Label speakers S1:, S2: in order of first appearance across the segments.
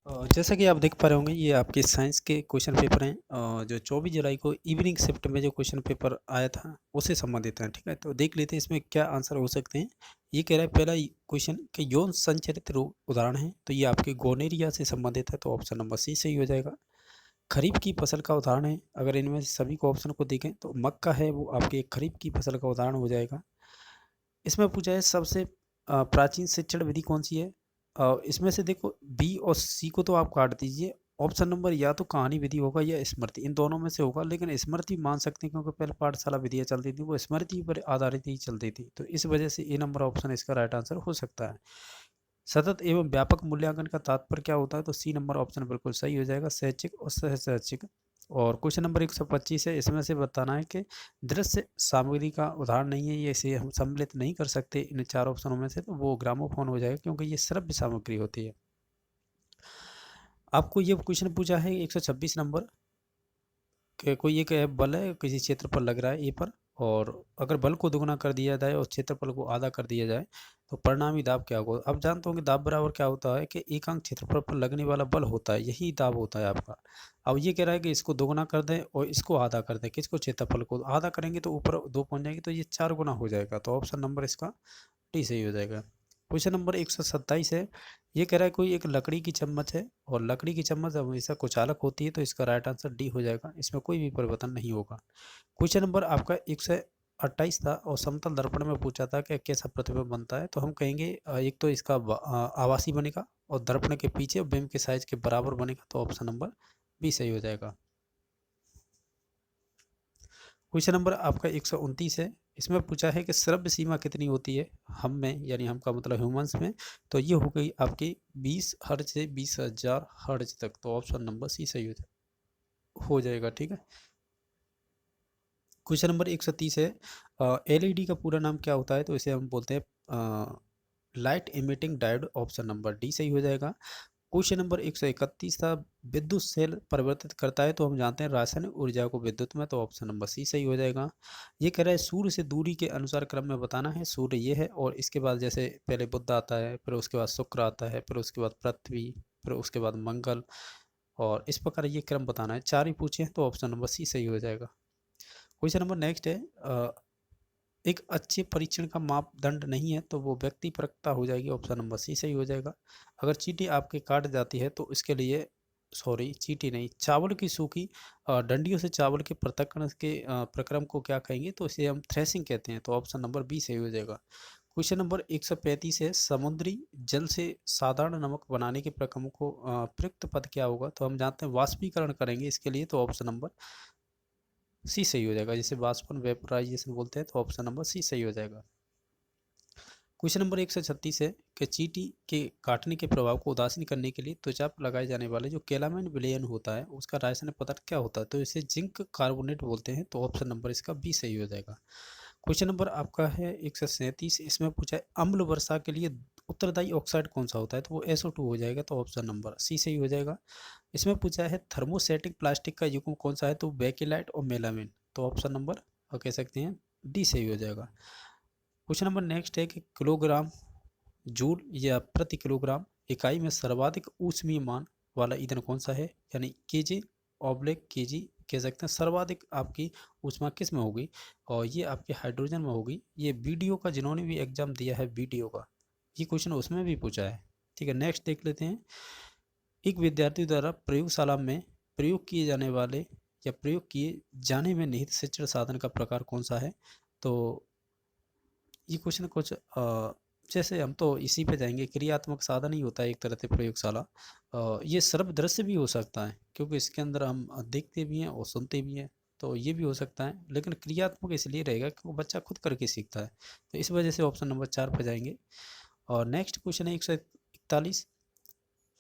S1: जैसा कि आप देख पा रहे होंगे ये आपके साइंस के क्वेश्चन पेपर हैं जो 24 जुलाई को इवनिंग शिफ्ट में जो क्वेश्चन पेपर आया था उससे संबंधित है। ठीक है, तो देख लेते हैं इसमें क्या आंसर हो सकते हैं। ये कह रहा है पहला क्वेश्चन कि यौन संचालित रोग उदाहरण है, तो ये आपके गोनेरिया से संबंधित है, तो ऑप्शन नंबर सी सही हो जाएगा। खरीफ की फसल का उदाहरण है, अगर इनमें से सभी को ऑप्शन को देखें तो मक्का है वो आपके खरीफ की फसल का उदाहरण हो जाएगा। इसमें पूछा है सबसे प्राचीन शिक्षण विधि कौन-सी है? इसमें से देखो बी और सी को तो आप काट दीजिए। ऑप्शन नंबर या तो कहानी विधि होगा या स्मृति, इन दोनों में से होगा, लेकिन स्मृति मान सकते हैं क्योंकि पहले पाठशाला विधियाँ चलती थी, वो स्मृति पर आधारित ही चलती थी। तो इस वजह से ए नंबर ऑप्शन इसका राइट आंसर हो सकता है। सतत एवं व्यापक मूल्यांकन का तात्पर्य क्या होता है? तो सी नंबर ऑप्शन बिल्कुल सही हो जाएगा, शैक्षिक और सह-शैक्षिक। और क्वेश्चन नंबर 125 है, इसमें से बताना है कि दृश्य सामग्री का उदाहरण नहीं है, ये इसे हम सम्मिलित नहीं कर सकते इन 4 ऑप्शनों में से, तो वो ग्रामोफोन हो जाएगा क्योंकि ये श्रव्य सामग्री होती है। आपको ये क्वेश्चन पूछा है 126 नंबर कि कोई एक बल है किसी क्षेत्र पर लग रहा है ए पर, और अगर बल को दुगना कर दिया जाए और क्षेत्रफल को आधा कर दिया जाए तो परिणामी दाब क्या होगा? आप जानते हो कि दाब बराबर क्या होता है कि एकांक क्षेत्रफल पर लगने वाला बल होता है, यही दाब होता है आपका। अब ये कह रहा है कि इसको दोगुना कर दें और इसको आधा कर दें, किसको? क्षेत्रफल को आधा करेंगे तो ऊपर 2 पहुंच जाएंगे, तो ये 4 गुना हो जाएगा, तो ऑप्शन नंबर इसका डी सही हो जाएगा। क्वेश्चन नंबर 127 है, ये कह रहा है कोई एक लकड़ी की चम्मच है और लकड़ी की चम्मच हमेशा कुचालक होती है, तो इसका राइट आंसर डी हो जाएगा, इसमें कोई भी परिवर्तन नहीं होगा। क्वेश्चन नंबर आपका 128 था और समतल दर्पण में पूछा था कि कैसा प्रतिबिंब बनता है, तो हम कहेंगे एक तो इसका आभासी बनेगा और दर्पण के पीछे बिंब के साइज के बराबर बनेगा, तो ऑप्शन नंबर बी सही हो जाएगा। क्वेश्चन नंबर आपका 129 है, इसमें पूछा है कि श्रव्य सीमा कितनी होती है हम में, यानी हम का मतलब ह्यूमंस में, तो ये हो गई आपकी 20 हर्ट्ज से 20,000 हर्ट्ज तक, तो ऑप्शन नंबर सी सही हो जाएगा। ठीक है, क्वेश्चन नंबर 130 है, एलईडी का पूरा नाम क्या होता है? तो इसे हम बोलते हैं light emitting diode, option number D सही हो जाएगा। क्वेश्चन नंबर 131 था, विद्युत सेल परिवर्तित करता है, तो हम जानते हैं रासायनिक ऊर्जा को विद्युत में, तो ऑप्शन नंबर सी सही हो जाएगा। ये कह रहा है सूर्य से दूरी के अनुसार क्रम में बताना है, सूर्य ये है और इसके बाद जैसे पहले बुध आता है, फिर उसके बाद शुक्र आता है, फिर उसके बाद पृथ्वी, फिर उसके बाद मंगल, और इस प्रकार ये क्रम बताना है। 4 ही पूछे हैं, तो ऑप्शन नंबर सी सही हो जाएगा। क्वेश्चन नंबर नेक्स्ट है, एक अच्छे परीक्षण का मापदंड नहीं है, तो वो व्यक्तिपरकता हो जाएगी, ऑप्शन नंबर सी सही हो जाएगा। अगर चींटी आपके काट जाती है तो इसके लिए, सॉरी चींटी नहीं, चावल की सूखी डंडियों से चावल के पृथक्करण के प्रक्रम को क्या कहेंगे? तो इसे हम थ्रेसिंग कहते हैं, तो ऑप्शन नंबर बी सही हो जाएगा। क्वेश्चन नंबर 135 है, समुद्री जल से साधारण नमक बनाने के प्रक्रम को प्रयुक्त पद क्या होगा? तो हम जानते हैं वाष्पीकरण करेंगे इसके लिए, तो ऑप्शन नंबर सी सही हो जाएगा, जिसे वाष्पन वेपराइजेशन बोलते हैं, तो ऑप्शन नंबर सी सही हो जाएगा। क्वेश्चन नंबर 136 है कि चींटी के काटने के प्रभाव को उदासीन करने के लिए त्वचा पर लगाए जाने वाले जो कैलामाइन विलयन होता है उसका रासायनिक पदार्थ क्या होता है? तो इसे जिंक कार्बोनेट बोलते हैं, तो ऑप्शन नंबर इसका बी सही हो जाएगा। क्वेश्चन नंबर आपका है 137, इसमें पूछा है अम्ल वर्षा के लिए उत्तरदायी ऑक्साइड कौन सा होता है? तो वो SO2 हो जाएगा, तो ऑप्शन नंबर सी सही हो जाएगा। इसमें पूछा है थर्मोसेटिक प्लास्टिक का युग्म कौन सा है? तो बेकेलाइट और मेलामिन, तो ऑप्शन नंबर कह सकते हैं डी सही हो जाएगा। क्वेश्चन नंबर नेक्स्ट है कि किलोग्राम जूल या प्रति किलोग्राम इकाई में सर्वाधिक ऊष्मीय मान वाला ईंधन कौन सा है? यानी केजे ऑब्लिक केजी कह सकते हैं, सर्वाधिक आपकी ऊष्मा किस में होगी? और ये आपके हाइड्रोजन में होगी। ये वीडियो का जिन्होंने भी एग्जाम दिया है वीडियो का, ये क्वेश्चन उसमें भी पूछा है। ठीक है, नेक्स्ट देख लेते हैं। एक विद्यार्थी द्वारा प्रयोगशाला में प्रयोग किए जाने वाले या प्रयोग किए जाने में निहित शिक्षण साधन का प्रकार कौन सा है? तो ये क्वेश्चन कुछ जैसे हम तो इसी पे जाएंगे, क्रियात्मक साधन ही होता है एक तरह से प्रयोगशाला। ये सर्व दृश्य भी हो सकता है क्योंकि इसके अंदर हम देखते भी हैं और सुनते भी हैं, तो ये भी हो सकता है, लेकिन क्रियात्मक इसलिए रहेगा क्योंकि बच्चा खुद करके सीखता है, तो इस वजह से ऑप्शन नंबर 4 पे जाएंगे। और नेक्स्ट क्वेश्चन है 141,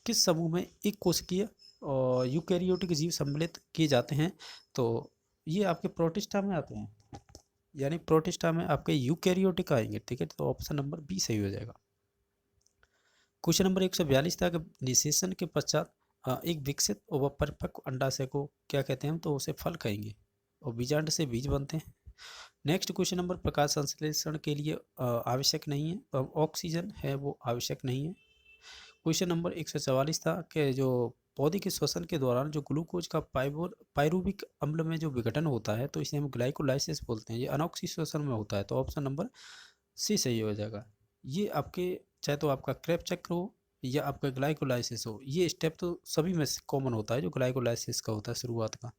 S1: किस समूह में एक कोशिकीय और यूकैरियोटिक जीव सम्मिलित किए जाते हैं? तो ये आपके प्रोटिस्टा में आते हैं, यानी प्रोटिस्टा में आपके यूकैरियोटिक आएंगे। ठीक है, तो ऑप्शन नंबर बी सही हो जाएगा। क्वेश्चन नंबर 142 था कि निषेचन के पश्चात एक विकसित और परिपक्व अंडाशय को क्या कहते हैं? तो उसे फल कहेंगे, और बीजांड से बीज बनते हैं। नेक्स्ट क्वेश्चन नंबर, प्रकाश संश्लेषण के लिए आवश्यक नहीं है, तो ऑक्सीजन है वो आवश्यक नहीं है। क्वेश्चन नंबर 144 था कि जो पौधे के श्वसन के दौरान जो ग्लूकोज का पायरुविक अम्ल में जो विघटन होता है तो इसे हम ग्लाइकोलाइसिस बोलते हैं, ये अनॉक्सी श्वसन में होता है, तो ऑप्शन नंबर सी सही हो जाएगा। ये आपके चाहे तो आपका क्रेब चक्र हो या आपका ग्लाइकोलाइसिस हो, ये स्टेप तो सभी में से कॉमन होता है जो ग्लाइकोलाइसिस का होता है शुरुआत का।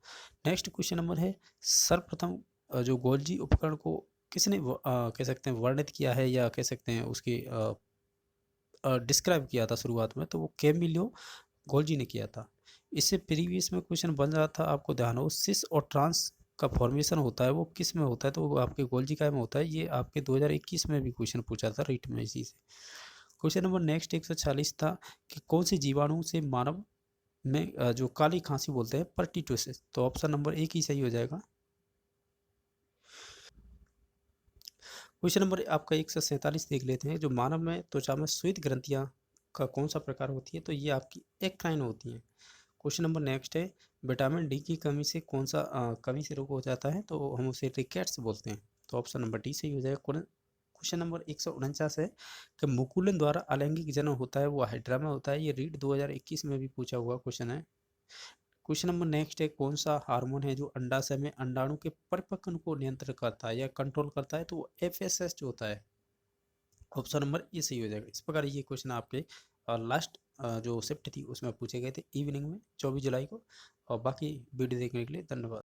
S1: नेक्स्ट क्वेश्चन नंबर है, सर्वप्रथम जो गोल्जी उपकरण को किसने कह सकते हैं वर्णित किया है या कह सकते हैं उसकी डिस्क्राइब किया था शुरुआत में, तो वो कैमिलियो गोल्जी ने किया था। इससे प्रीवियस में क्वेश्चन बन रहा था, आपको ध्यान हो, सिस और ट्रांस का फॉर्मेशन होता है वो किस में होता है, तो वो आपके गोल्जी काय में होता है। ये आपके 2021 में भी क्वेश्चन पूछा था रीट में इसी से। क्वेश्चन नंबर नेक्स्ट 146 था कि कौन से जीवाणु से मानव में जो काली खांसी बोलते हैं पर्टिटोसिस, तो ऑप्शन नंबर एक ही सही हो जाएगा। क्वेश्चन नंबर आपका 147 देख लेते हैं, जो मानव में त्वचा में श्वेत ग्रंथियां का कौन सा प्रकार होती है, तो ये आपकी एक्राइन होती हैं। क्वेश्चन नंबर नेक्स्ट है, विटामिन डी की कमी से कौन सा कमी से रोग हो जाता है, तो हम उसे रिकेट्स बोलते हैं, तो ऑप्शन नंबर डी सही हो जाएगा। क्वेश्चन नंबर 149 है कि मुकुलन द्वारा अलैंगिक जन्म होता है वो हाइड्रा में होता है, ये रीट 2021 में भी पूछा हुआ क्वेश्चन है। क्वेश्चन नंबर नेक्स्ट है, कौन सा हार्मोन है जो अंडाशय में अंडाणु के परिपक्वन को नियंत्रित करता है या कंट्रोल करता है, तो वो एफएसएस जो होता है, ऑप्शन नंबर ए सही हो जाएगा। इस प्रकार ये क्वेश्चन आपके लास्ट जो शिफ्ट थी उसमें पूछे गए थे इवनिंग में 24 जुलाई को। और बाकी वीडियो देखने के लिए धन्यवाद।